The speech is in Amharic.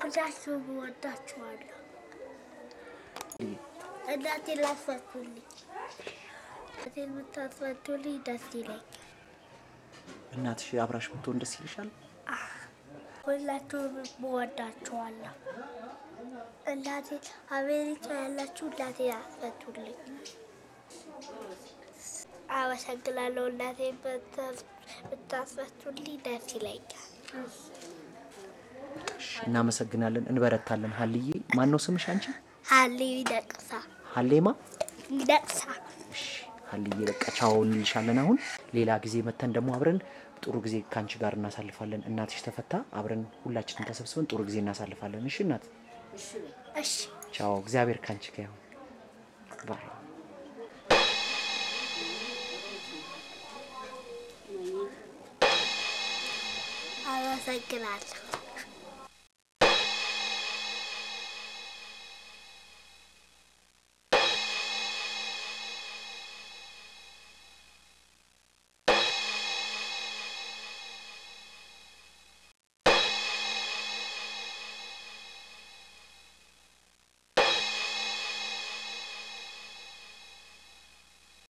ሁላችሁም እወዳችኋለሁ። እናቴን ላስፈቱልኝ። እናቴን ብታስፈቱልኝ ደስ ይለኛል። እናትሽ አብራሽ ብትሆን ደስ ይልሻል? ሁላችሁም እወዳችኋለሁ። እናቴ አሜሪካ ያላችሁ እናቴን አስፈቱልኝ። አመሰግናለሁ። እናቴን ብታስፈቱልኝ ደስ ይለኛል። እናመሰግናለን። እንበረታለን። ሀልዬ ማን ነው ስምሽ አንቺ? ሀልዬ ደቅሳ። ሀሌማ ደቅሳ። እሺ ሀልዬ በቃ ቻው እንልሻለን። አሁን ሌላ ጊዜ መተን ደግሞ አብረን ጥሩ ጊዜ ካንቺ ጋር እናሳልፋለን። እናትሽ ተፈታ አብረን ሁላችንም ተሰብስበን ጥሩ ጊዜ እናሳልፋለን። እሺ እናት? እሺ ቻው። እግዚአብሔር ካንቺ ጋር ይሁን። ባይ። አመሰግናለሁ።